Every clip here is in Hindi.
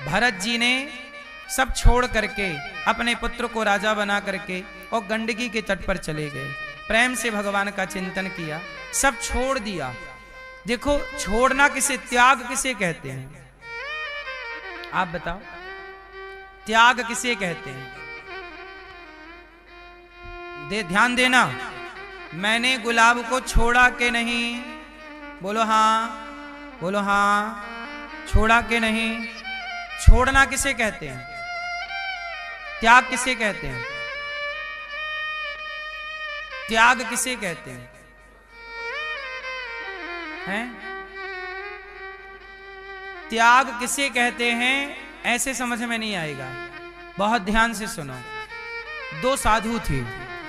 भरत जी ने सब छोड़ करके अपने पुत्र को राजा बना करके और गंडकी के तट पर चले गए। प्रेम से भगवान का चिंतन किया, सब छोड़ दिया। देखो, छोड़ना किसे, त्याग किसे कहते हैं? आप बताओ, त्याग किसे कहते हैं? ध्यान देना, मैंने गुलाब को छोड़ा के नहीं, बोलो हाँ, बोलो हाँ, छोड़ा के नहीं। छोड़ना किसे कहते हैं? त्याग किसे कहते हैं? त्याग किसे कहते हैं? हैं? त्याग किसे कहते हैं ऐसे समझ में नहीं आएगा, बहुत ध्यान से सुनो। दो साधु थे,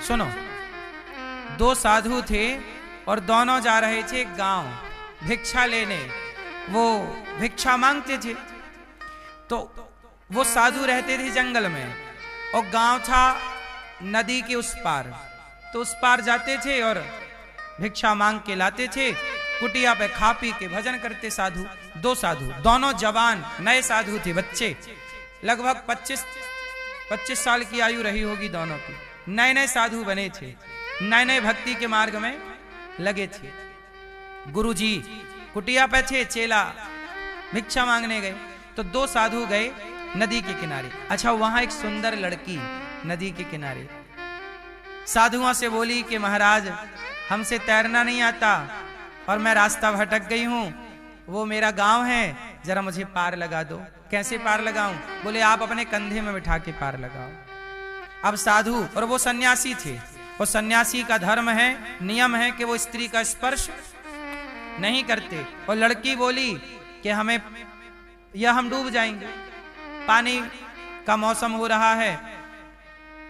सुनो, दो साधु थे और दोनों जा रहे थे गांव भिक्षा लेने। वो भिक्षा मांगते थे, तो वो साधु रहते थे जंगल में और गांव था नदी के उस पार। तो उस पार जाते थे और भिक्षा मांग के लाते थे, कुटिया पे खा पी के भजन करते साधु। दो साधु, दोनों जवान नए साधु थे, बच्चे, लगभग 25 साल की आयु रही होगी दोनों की। नए नए साधु बने थे, नए नए भक्ति के मार्ग में लगे थे। गुरुजी कुटिया पे थे, चेला भिक्षा मांगने गए। तो दो साधु गए नदी के किनारे। अच्छा, वहां एक सुंदर लड़की नदी के किनारे साधुओं से बोली कि महाराज, हमसे तैरना नहीं आता और मैं रास्ता भटक गई हूं, वो मेरा गांव है, जरा मुझे पार लगा दो। कैसे पार लगाऊं? बोले आप अपने कंधे में बिठा के पार लगाओ। अब साधु, और वो सन्यासी थे, वो सन्यासी का धर्म है, नियम है कि वो स्त्री का स्पर्श नहीं करते। और लड़की बोली कि हमें, या हम डूब जाएंगे, पानी का मौसम हो रहा है,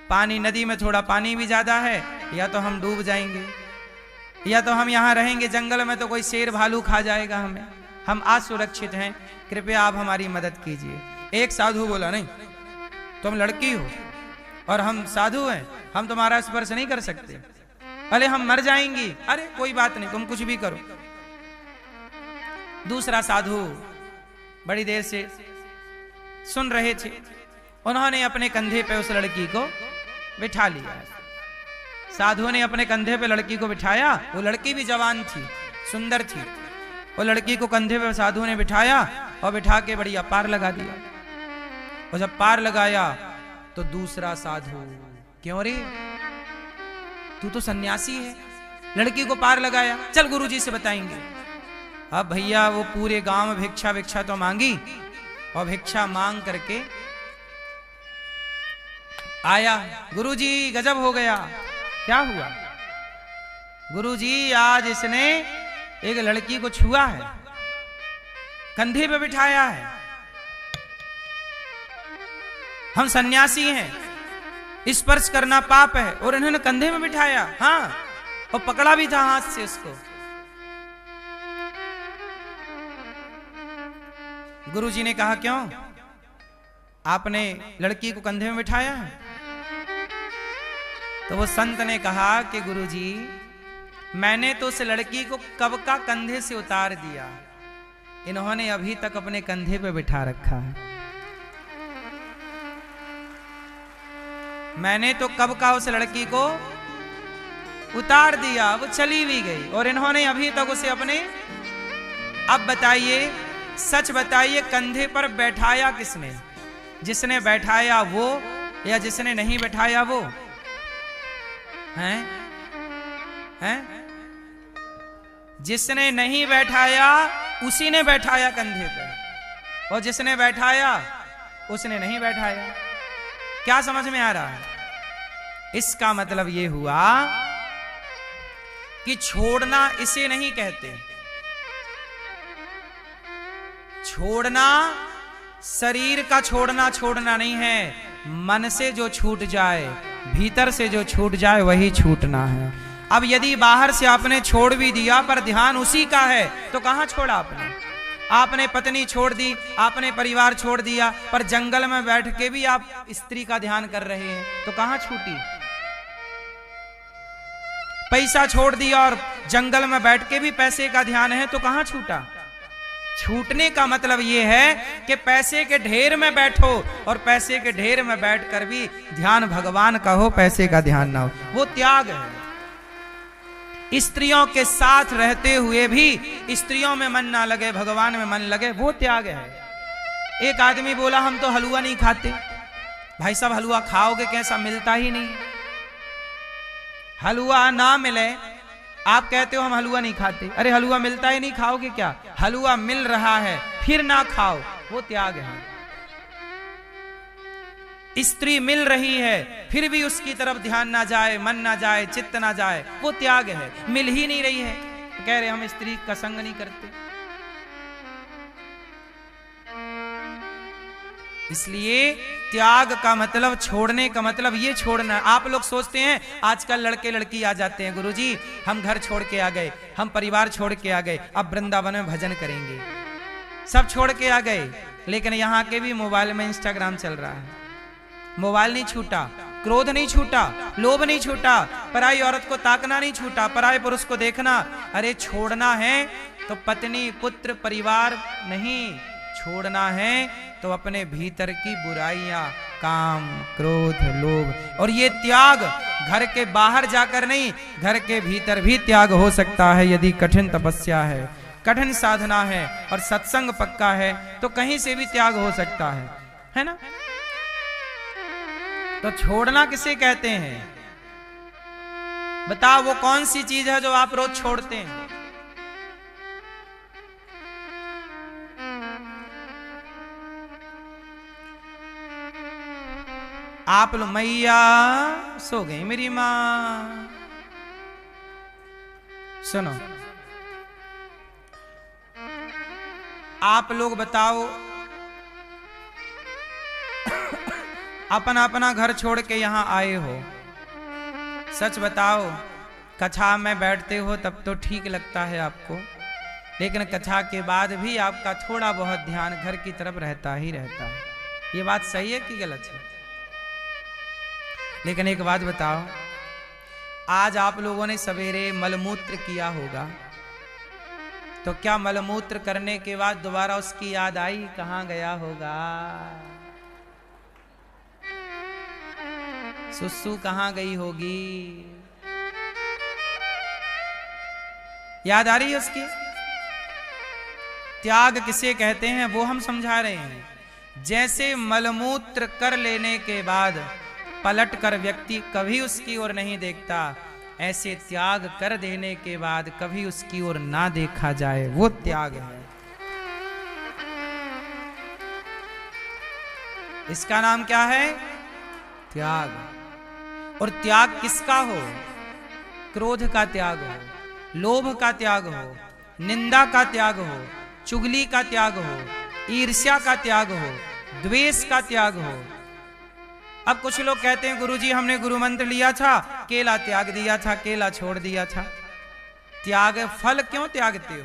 पानी, नदी में थोड़ा पानी भी ज्यादा है, या तो हम डूब जाएंगे, या तो हम यहाँ रहेंगे जंगल में तो कोई शेर भालू खा जाएगा हमें, हम असुरक्षित हैं, कृपया आप हमारी मदद कीजिए। एक साधु बोला, नहीं, तुम लड़की हो और हम साधु हैं, हम तुम्हारा स्पर्श नहीं कर सकते, अरे हम मर जाएंगी। अरे कोई बात नहीं, तुम कुछ भी करो। दूसरा साधु बड़ी देर से सुन रहे थे, उन्होंने अपने कंधे पे उस लड़की को बिठा लिया। साधुओं ने अपने कंधे पे लड़की को बिठाया, वो लड़की भी जवान थी, सुंदर थी। वो लड़की को कंधे पे साधुओं ने बिठाया और बिठा के बढ़िया पार लगा दिया। और जब पार लगाया तो दूसरा साधु, क्यों रे, तू तो सन्यासी है, लड़की को पार लगाया, चल गुरुजी से बताएंगे। अब भैया वो पूरे गांव में भिक्षा तो मांगी और भिक्षा मांग करके आया। गुरुजी गजब हो गया। क्या हुआ? गुरुजी आज इसने एक लड़की को छुआ है, कंधे पे बिठाया है, हम सन्यासी हैं, स्पर्श करना पाप है, और इन्होंने कंधे में बिठाया, हाँ, और पकड़ा भी था हाथ से उसको। गुरुजी ने कहा, क्यों आपने लड़की को कंधे में बिठाया है? तो वो संत ने कहा कि गुरुजी, मैंने तो उस लड़की को कब का कंधे से उतार दिया, इन्होंने अभी तक अपने कंधे पे बिठा रखा है। मैंने तो कब का उस लड़की को उतार दिया, वो चली भी गई, और इन्होंने अभी तक उसे अपने। अब बताइए, सच बताइए, कंधे पर बैठाया किसने? जिसने बैठाया वो, या जिसने नहीं बैठाया वो? हैं? हैं? जिसने नहीं बैठाया उसी ने बैठाया कंधे पे, और जिसने बैठाया उसने नहीं बैठाया। क्या समझ में आ रहा है? इसका मतलब ये हुआ कि छोड़ना इसे नहीं कहते। छोड़ना शरीर का छोड़ना छोड़ना नहीं है, मन से जो छूट जाए, भीतर से जो छूट जाए वही छूटना है। अब यदि बाहर से आपने छोड़ भी दिया पर ध्यान उसी का है तो कहां छोड़ा आपने? आपने पत्नी छोड़ दी, आपने परिवार छोड़ दिया, पर जंगल में बैठ के भी आप स्त्री का ध्यान कर रहे हैं तो कहां छूटी? पैसा छोड़ दिया और जंगल में बैठ के भी पैसे का ध्यान है तो कहां छूटा? छूटने का मतलब ये है कि पैसे के ढेर में बैठो और पैसे के ढेर में बैठकर भी ध्यान भगवान का हो, पैसे का ध्यान ना हो, वो त्याग है। स्त्रियों के साथ रहते हुए भी स्त्रियों में मन ना लगे, भगवान में मन लगे, वो त्याग है। एक आदमी बोला हम तो हलवा नहीं खाते। भाई साहब हलवा खाओगे कैसा, मिलता ही नहीं। हलवा ना मिले आप कहते हो हम हलवा नहीं खाते। अरे हलवा मिलता ही नहीं, खाओगे क्या? हलवा मिल रहा है फिर ना खाओ, वो त्याग है। स्त्री मिल रही है फिर भी उसकी तरफ ध्यान ना जाए, मन ना जाए, चित्त ना जाए, वो त्याग है। मिल ही नहीं रही है तो कह रहे हम स्त्री का संग नहीं करते। इसलिए त्याग का मतलब, छोड़ने का मतलब ये छोड़ना। आप लोग सोचते हैं आजकल लड़के लड़की आ जाते हैं, गुरुजी हम घर छोड़ के आ गए, हम परिवार छोड़ के आ गए, अब वृंदावन में भजन करेंगे। सब छोड़ के आ गए, लेकिन यहाँ के भी मोबाइल में इंस्टाग्राम चल रहा है। मोबाइल नहीं छूटा, क्रोध नहीं छूटा, लोभ नहीं छूटा, पराई औरत को ताकना नहीं छूटा, पराई पुरुष को देखना। अरे छोड़ना है तो पत्नी पुत्र परिवार नहीं, छोड़ना है तो अपने भीतर की बुराइयां, काम, क्रोध, लोभ। और ये त्याग घर के बाहर जाकर नहीं, घर के भीतर भी त्याग हो सकता है। यदि कठिन तपस्या है, कठिन साधना है और सत्संग पक्का है तो कहीं से भी त्याग हो सकता है ना? तो छोड़ना किसे कहते हैं? बताओ वो कौन सी चीज है जो आप रोज छोड़ते हैं? आप लो मैया सो गई मेरी मां। सुनो आप लोग बताओ, अपना अपना घर छोड़ के यहां आए हो, सच बताओ कक्षा में बैठते हो तब तो ठीक लगता है आपको, लेकिन कक्षा के बाद भी आपका थोड़ा बहुत ध्यान घर की तरफ रहता ही रहता है। ये बात सही है कि गलत है? लेकिन एक बात बताओ, आज आप लोगों ने सवेरे मलमूत्र किया होगा, तो क्या मलमूत्र करने के बाद दोबारा उसकी याद आई? कहां गया होगा? सुसु कहां गई होगी? याद आ रही है उसकी? त्याग किसे कहते हैं वो हम समझा रहे हैं। जैसे मलमूत्र कर लेने के बाद पलट कर व्यक्ति कभी उसकी ओर नहीं देखता, ऐसे त्याग कर देने के बाद कभी उसकी ओर ना देखा जाए, वो त्याग है। इसका नाम क्या है? त्याग। और त्याग किसका हो? क्रोध का त्याग हो, लोभ का त्याग हो, निंदा का त्याग हो, चुगली का त्याग हो, ईर्ष्या का त्याग हो, द्वेष का त्याग हो। अब कुछ लोग कहते हैं गुरुजी हमने गुरु मंत्र लिया था, केला त्याग दिया था, केला छोड़ दिया था। त्याग फल क्यों त्यागते हो?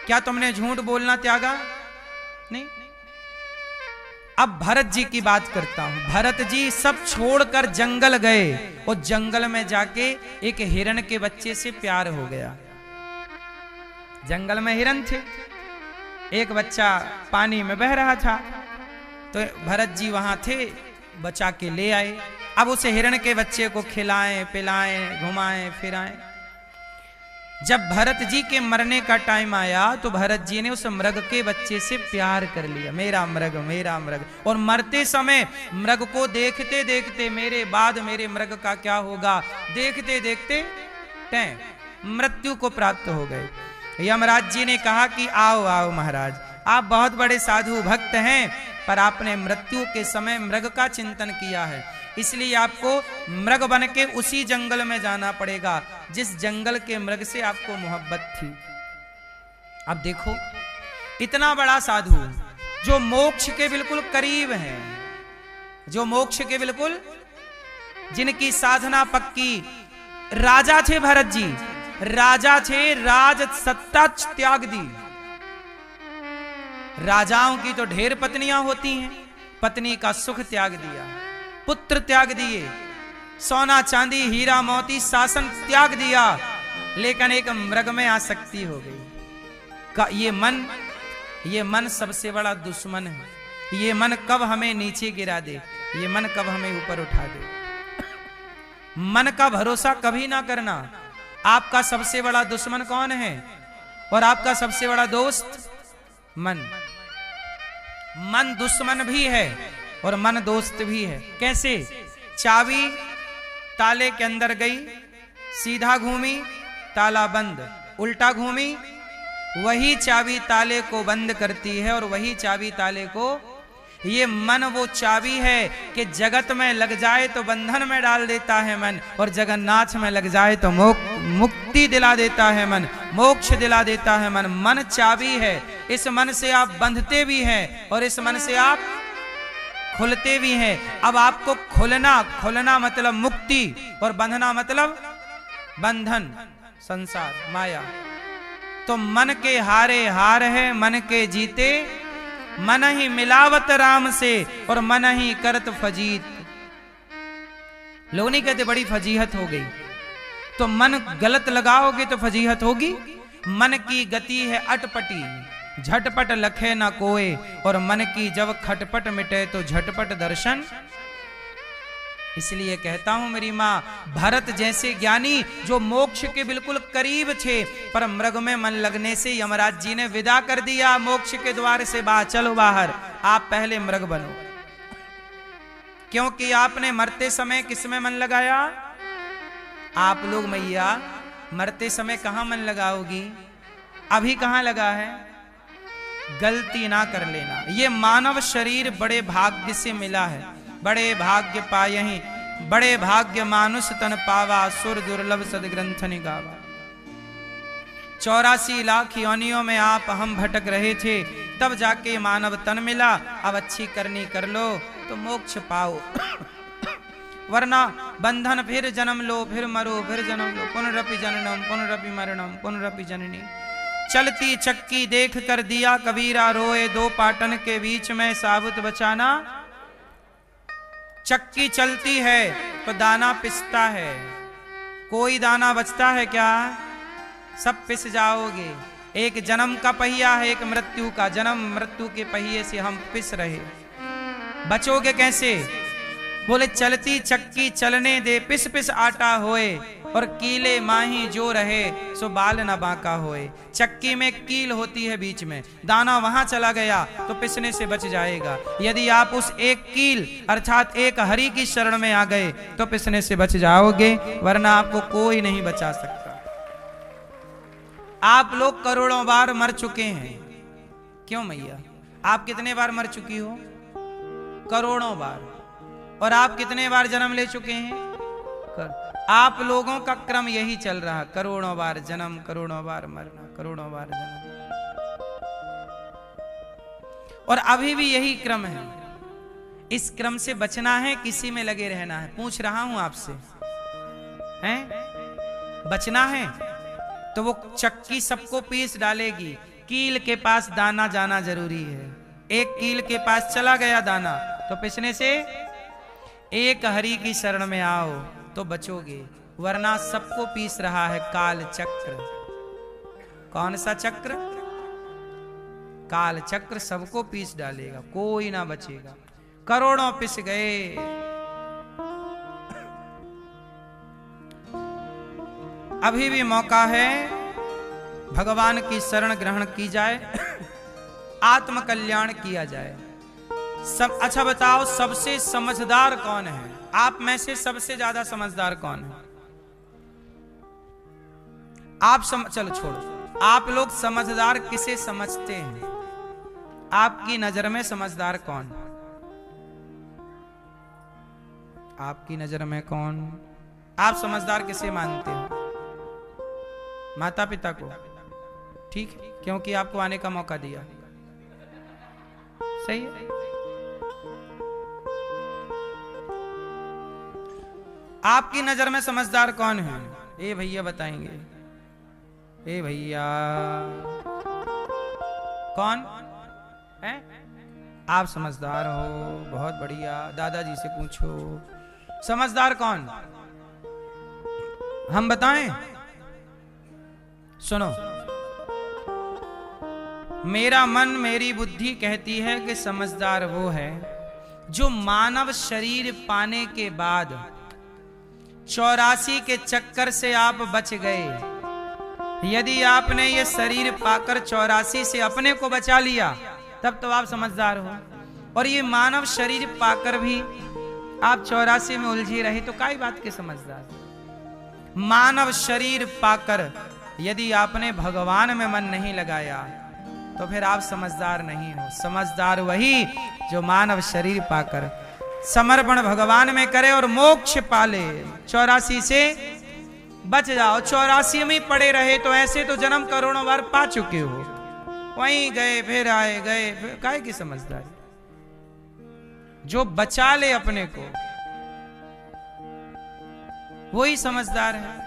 क्या तुमने झूठ बोलना त्यागा? नहीं। अब भरत जी की बात करता हूं। भरत जी सब छोड़कर जंगल गए और जंगल में जाके एक हिरण के बच्चे से प्यार हो गया। जंगल में हिरण थे, एक बच्चा पानी में बह रहा था, तो भरत जी वहां थे, बचा के ले आए। अब उस हिरण के बच्चे को खिलाएं, पिलाएं, घुमाएं, फिराएं। जब भरत जी के मरने का टाइम आया तो भरत जी ने उस मृग के बच्चे से प्यार कर लिया, मेरा मृग, मेरा मृग। और मरते समय मृग को देखते देखते मेरे बाद मेरे मृग का क्या होगा, देखते देखते मृत्यु को प्राप्त हो गए। यमराज जी ने कहा कि आओ आओ महाराज, आप बहुत बड़े साधु भक्त हैं, पर आपने मृत्यु के समय मृग का चिंतन किया है, इसलिए आपको मृग बन के उसी जंगल में जाना पड़ेगा जिस जंगल के मृग से आपको मोहब्बत थी। अब देखो, इतना बड़ा साधु जो मोक्ष के बिल्कुल करीब है, जो मोक्ष के बिल्कुल, जिनकी साधना पक्की, राजा थे भरत जी, राजा थे, राज सत्ता त्याग दी। राजाओं की तो ढेर पत्नियां होती हैं, पत्नी का सुख त्याग दिया, पुत्र त्याग दिए, सोना चांदी हीरा मोती शासन त्याग दिया, लेकिन एक मृग में आसक्ति हो गई। ये मन सबसे बड़ा दुश्मन है। ये मन कब हमें नीचे गिरा दे, ये मन कब हमें ऊपर उठा दे। मन का भरोसा कभी ना करना। आपका सबसे बड़ा दुश्मन कौन है और आपका सबसे बड़ा दोस्त? मन। मन दुश्मन भी है और मन दोस्त भी है। कैसे? चाबी ताले के अंदर गई, सीधा घूमी ताला बंद, उल्टा घूमी वही चाबी ताले को बंद करती है और वही चाबी ताले को। ये मन वो चाबी है कि जगत में लग जाए तो बंधन में डाल देता है मन, और जगन्नाथ में लग जाए तो मुक्ति दिला देता है मन, मोक्ष दिला देता है मन। मन चाबी है। इस मन से आप बंधते भी हैं और इस मन से आप खुलते भी हैं। अब आपको खुलना मतलब मुक्ति और बंधना मतलब बंधन, संसार, माया। तो मन के हारे हार है, मन के जीते मन ही मिलावत राम से और मन ही करत फजीत। लोग नहीं कहते बड़ी फजीहत हो गई, तो मन गलत लगाओगे तो फजीहत होगी। मन की गति है अटपटी, झटपट लखे न कोए, और मन की जब खटपट मिटे तो झटपट दर्शन। इसलिए कहता हूं मेरी मां, भरत जैसे ज्ञानी जो मोक्ष के बिल्कुल करीब थे, पर मृग में मन लगने से यमराज जी ने विदा कर दिया मोक्ष के द्वार से, चलो बाहर, आप पहले मृग बनो। क्योंकि आपने मरते समय किसमें मन लगाया? आप लोग मैया मरते समय कहां मन लगाओगी? अभी कहां लगा है? गलती ना कर लेना। ये मानव शरीर बड़े भाग्य से मिला है। बड़े भाग्य पायहि, बड़े भाग्य मानुष तन पावा, सुर दुर्लभ सदग्रंथ निगावा। 84 लाख योनियों में आप हम भटक रहे थे, तब जाके मानव तन मिला। अब अच्छी करनी कर लो तो मोक्ष पाओ, वरना बंधन फिर जन्म लो, फिर मरो, फिर जन्म लो, पुनरपि जननम पुनरपि मरणम पुनरपि जननी। चलती चक्की देख कर दिया कबीरा रोए, दो पाटन के बीच में साबुत बचाना। चक्की चलती है तो दाना पिसता है, कोई दाना बचता है क्या? सब पिस जाओगे। एक जन्म का पहिया है, एक मृत्यु का। जन्म मृत्यु के पहिए से हम पिस रहे, बचोगे कैसे? बोले चलती चक्की चलने दे, पिस पिस आटा होए, और कीले माही जो रहे सो बाल न बांका होए। चक्की में कील होती है बीच में, दाना वहां चला गया तो पिसने से बच जाएगा। यदि आप उस एक कील अर्थात एक हरि की शरण में आ गए तो पिसने से बच जाओगे, वरना आपको कोई नहीं बचा सकता। आप लोग करोड़ों बार मर चुके हैं। क्यों मैया? आप कितने बार मर चुकी हो? करोड़ों बार। और आप कितने बार जन्म ले चुके हैं? आप लोगों का क्रम यही चल रहा, करोड़ों बार जन्म, करोड़ों बार मरना, करोड़ों बार जन्म, और अभी भी यही क्रम है। इस क्रम से बचना है, किसी में लगे रहना है। पूछ रहा हूं आपसे, हैं? बचना है तो वो चक्की सबको पीस डालेगी। कील के पास दाना जाना जरूरी है। एक कील के पास चला गया दाना तो पिसने से, एक हरि की शरण में आओ तो बचोगे, वरना सबको पीस रहा है काल चक्र। कौन सा चक्र? काल चक्र सबको पीस डालेगा, कोई ना बचेगा। करोड़ों पिस गए। अभी भी मौका है, भगवान की शरण ग्रहण की जाए, आत्म कल्याण किया जाए। सब अच्छा बताओ, सबसे समझदार कौन है? आप में से सबसे ज्यादा समझदार कौन है? चलो छोड़ो, आप लोग समझदार किसे समझते हैं? आपकी नजर में समझदार कौन? आपकी नजर में कौन? आप समझदार किसे मानते हो? माता पिता को, ठीक है, क्योंकि आपको आने का मौका दिया। सही है। आपकी नजर में समझदार कौन है? ए भैया बताएंगे। ए भैया कौन है? आप समझदार हो, बहुत बढ़िया। दादाजी से पूछो, समझदार कौन? हम बताएं? सुनो, मेरा मन मेरी बुद्धि कहती है कि समझदार वो है जो मानव शरीर पाने के बाद 84 के चक्कर से आप बच गए। यदि आपने ये शरीर पाकर 84 से अपने को बचा लिया तब तो आप समझदार हो, और ये मानव शरीर पाकर भी आप 84 में उलझे रहे तो काई बात के समझदार। मानव शरीर पाकर यदि आपने भगवान में मन नहीं लगाया तो फिर आप समझदार नहीं हो। समझदार वही जो मानव शरीर पाकर समर्पण भगवान में करे और मोक्ष पाले। 84 से बच जाओ। 84 में पड़े रहे तो ऐसे तो जन्म करोड़ों बार पा चुके हो, वहीं गए फिर आए गए फिर काहे की समझदारी। जो बचा ले अपने को वही समझदार है।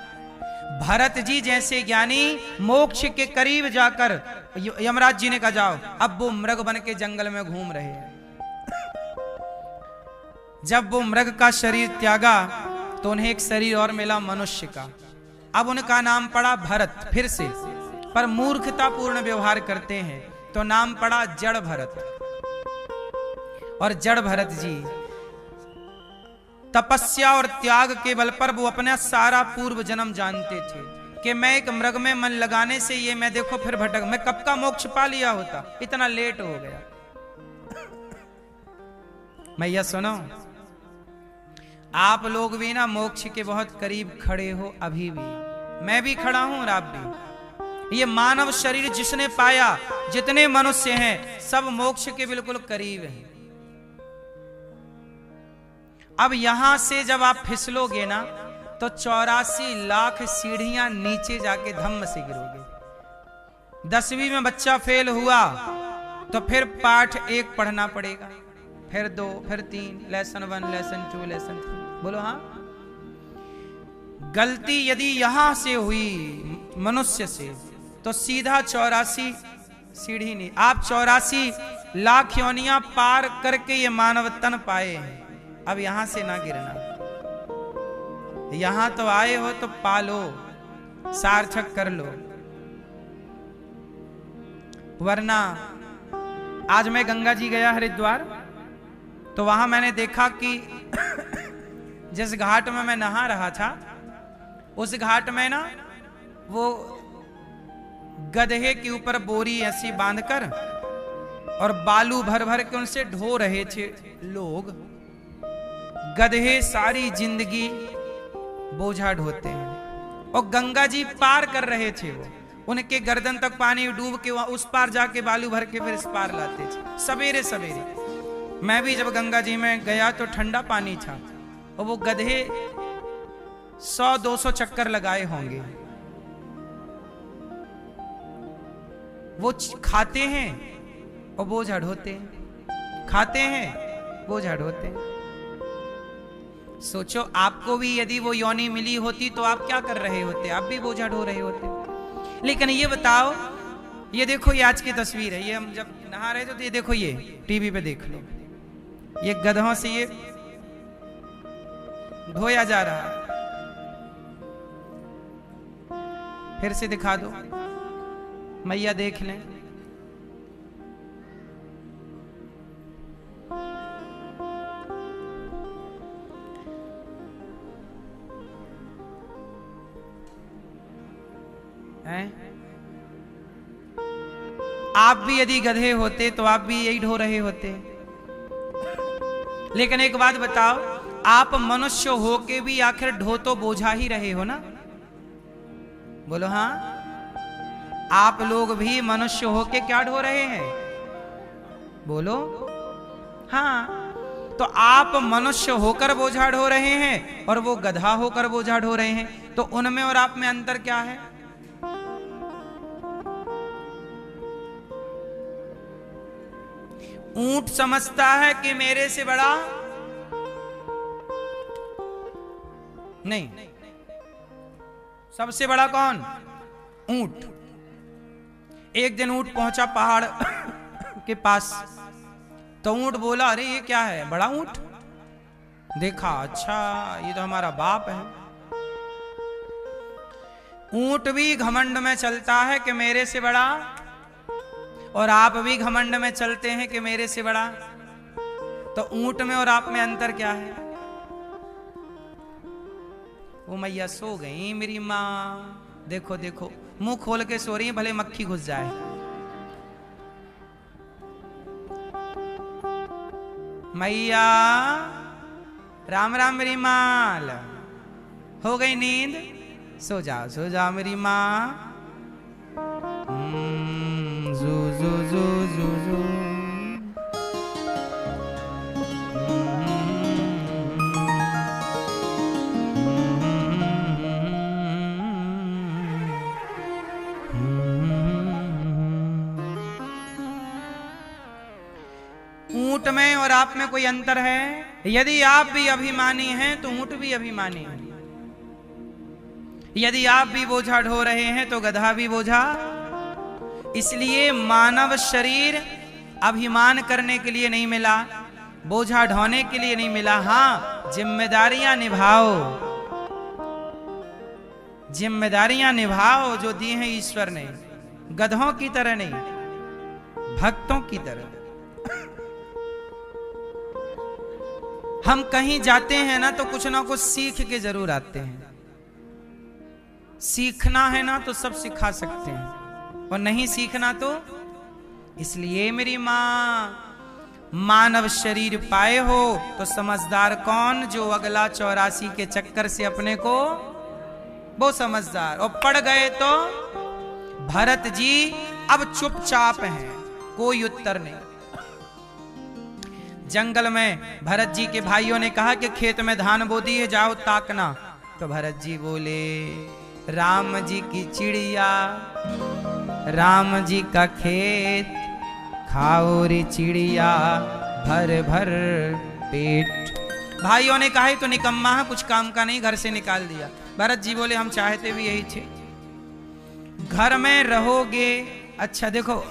भरत जी जैसे ज्ञानी मोक्ष के करीब जाकर यमराज जी ने कहा जाओ, अब वो मृग बन के जंगल में घूम रहे हैं। जब वो मृग का शरीर त्यागा तो उन्हें एक शरीर और मिला मनुष्य का। अब उनका नाम पड़ा भरत फिर से, पर मूर्खतापूर्ण व्यवहार करते हैं तो नाम पड़ा जड़ भरत। और जड़ भरत जी तपस्या और त्याग के बल पर वो अपना सारा पूर्व जन्म जानते थे कि मैं एक मृग में मन लगाने से ये मैं देखो फिर भटक, मैं कब का मोक्ष पा लिया होता, इतना लेट हो गया। मैया सुनो, आप लोग भी ना मोक्ष के बहुत करीब खड़े हो अभी भी, मैं भी खड़ा हूं और आप भी। ये मानव शरीर जिसने पाया, जितने मनुष्य हैं सब मोक्ष के बिल्कुल करीब हैं। अब यहां से जब आप फिसलोगे ना तो 84 लाख सीढ़ियां नीचे जाके धम्म से गिरोगे। 10वीं में बच्चा फेल हुआ तो फिर पाठ 1 पढ़ना पड़ेगा, फिर 2, फिर 3, लेसन 1, लेसन 2, लेसन 3। बोलो हाँ। गलती यदि यहां से हुई मनुष्य से तो सीधा 84 सीढ़ी नहीं, आप 84 लाख योनियां पार करके ये मानव तन पाए हैं। अब यहां से ना गिरना, यहां तो आए हो तो पालो, सार्थक कर लो, वरना आज मैं गंगा जी गया हरिद्वार तो वहां मैंने देखा कि जिस घाट में मैं नहा रहा था उस घाट में ना वो गधे के ऊपर बोरी ऐसी बांधकर और बालू भर भर के उनसे ढो रहे थे लोग। गधे सारी जिंदगी बोझा ढोते हैं और गंगा जी पार कर रहे थे, वो उनके गर्दन तक पानी डूब के वहां उस पार जाके बालू भर के फिर इस पार लाते थे सवेरे सवेरे। मैं भी जब गंगा जी में गया तो ठंडा पानी था और वो गधे 100-200 चक्कर लगाए होंगे। वो खाते हैं और बोझा ढोते हैं, खाते हैं बोझा ढोते हैं। सोचो आपको भी यदि वो योनि मिली होती तो आप क्या कर रहे होते, आप भी बोझा ढो रहे होते। लेकिन ये बताओ, ये देखो ये आज की तस्वीर है, ये हम जब नहा रहे थे तो ये देखो, ये टीवी पे देख लो, ये गधों से ये धोया जा रहा है। फिर से दिखा दो, मैया देख लें। आप भी यदि गधे होते तो आप भी यही ढो रहे होते। लेकिन एक बात बताओ, आप मनुष्य होके भी आखिर ढो तो बोझा ही रहे हो ना। बोलो हाँ। आप लोग भी मनुष्य होके क्या ढो रहे हैं, बोलो हाँ। तो आप मनुष्य होकर बोझा ढो रहे हैं और वो गधा होकर बोझा ढो रहे हैं, तो उनमें और आप में अंतर क्या है? ऊंट समझता है कि मेरे से बड़ा नहीं, सबसे बड़ा कौन? ऊंट। एक दिन ऊंट पहुंचा पहाड़ के पास, तो ऊंट बोला, अरे ये क्या है, बड़ा ऊंट? देखा, अच्छा ये तो हमारा बाप है। ऊंट भी घमंड में चलता है कि मेरे से बड़ा, और आप भी घमंड में चलते हैं कि मेरे से बड़ा। तो ऊंट में और आप में अंतर क्या है? वो मैया सो गई मेरी माँ, देखो देखो मुंह खोल के सो रही है, भले मक्खी घुस जाए। मैया राम राम मेरी माल, हो गई नींद? सो जाओ मेरी माँ। जू जू जू जू जू। ऊंट में और आप में कोई अंतर है? यदि आप भी अभिमानी हैं तो ऊंट भी अभिमानी है। यदि आप भी बोझा ढो रहे हैं तो गधा भी बोझा। इसलिए मानव शरीर अभिमान करने के लिए नहीं मिला, बोझा ढोने के लिए नहीं मिला। हां, जिम्मेदारियां निभाओ, जिम्मेदारियां निभाओ जो दी हैं ईश्वर ने, गधों की तरह नहीं, भक्तों की तरह। हम कहीं जाते हैं ना तो कुछ ना कुछ सीख के जरूर आते हैं। सीखना है ना तो सब सिखा सकते हैं, और नहीं सीखना तो। इसलिए मेरी मां, मानव शरीर पाए हो तो समझदार कौन? जो अगला 84 के चक्कर से अपने को, वो समझदार। और पड़ गए तो भरत जी अब चुपचाप हैं, कोई उत्तर नहीं। जंगल में भरत जी के भाइयों ने कहा कि खेत में धान बो दिए, जाओ ताकना। तो भरत जी बोले, राम जी की चिड़िया, राम जी का खेत, खाओ रे चिड़िया भर भर पेट। भाइयों ने कहा तो निकम्मा है, कुछ काम का नहीं, घर से निकाल दिया। भरत जी बोले, हम चाहते भी यही थे। घर में रहोगे, अच्छा देखो,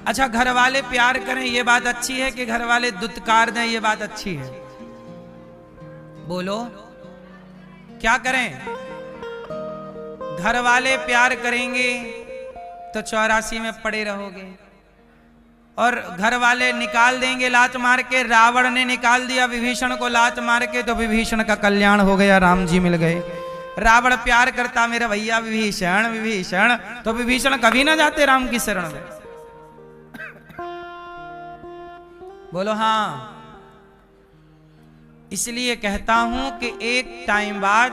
अच्छा घर वाले प्यार करें ये बात अच्छी है कि घर वाले दुत्कार दें ये बात अच्छी है? बोलो क्या करें? घर वाले प्यार करेंगे तो 84 में पड़े रहोगे, और घर वाले निकाल देंगे लात मार के। रावण ने निकाल दिया विभीषण को लात मार के, तो विभीषण का कल्याण हो गया, राम जी मिल गए। रावण प्यार करता मेरा भैया विभीषण विभीषण, तो विभीषण कभी ना जाते राम की शरण में। बोलो हाँ। इसलिए कहता हूं कि एक टाइम बाद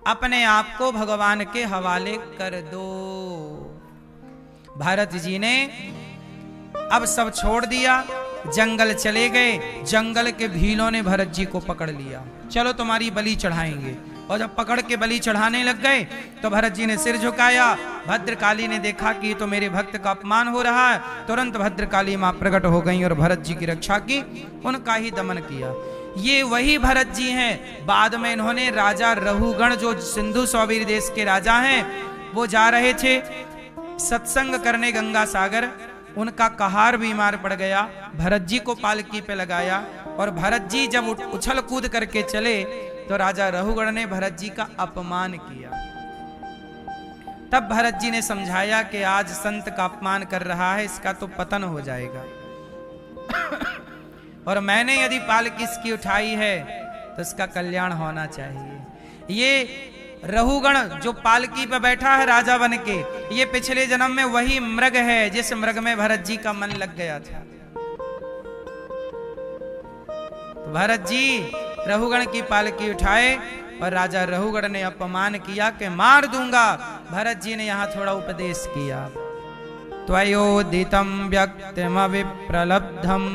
अपने आप को भगवान के हवाले कर दो। भरत जी ने अब सब छोड़ दिया, जंगल चले गए। जंगल के भीलों ने भरत जी को पकड़ लिया, चलो तुम्हारी बलि चढ़ाएंगे। और जब पकड़ के बलि चढ़ाने लग गए तो भरत जी ने सिर झुकाया। भद्रकाली ने देखा कि तो मेरे भक्त का अपमान हो रहा है, तुरंत भद्रकाली मां प्रकट हो गई और भरत जी की रक्षा की, उनका ही दमन किया। ये वही भरत जी हैं। बाद में इन्होंने राजा रहुगण, जो सिंधु सौवीर देश के राजा हैं, वो जा रहे थे सत्संग करने गंगा सागर। उनका कहार बीमार पड़ गया, भरत जी को पालकी पे लगाया, और भरत जी जब उछल कूद करके चले तो राजा रहुगण ने भरत जी का अपमान किया। तब भरत जी ने समझाया कि आज संत का अपमान कर रहा है, इसका तो पतन हो जाएगा। और मैंने यदि पालकी इसकी उठाई है तो इसका कल्याण होना चाहिए। ये रहुगण जो पालकी पे बैठा है राजा बन के, ये पिछले जन्म में वही मृग है जिस मृग में भरत जी का मन लग गया था। तो भरत जी रहुगण की पालकी उठाए और राजा रहुगण ने अपमान किया कि मार दूंगा। भरत जी ने यहाँ थोड़ा उपदेश किया। त्वयोदितं व्यक्तिमविप्रलब्धं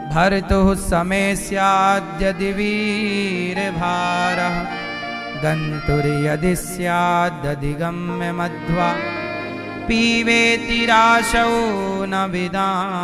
भर्तुः समे स्याद्यदि वीरभारः गन्तुर्यदि स्यादधिगम्य मध्वा पीवेति राशौ न विदाम्।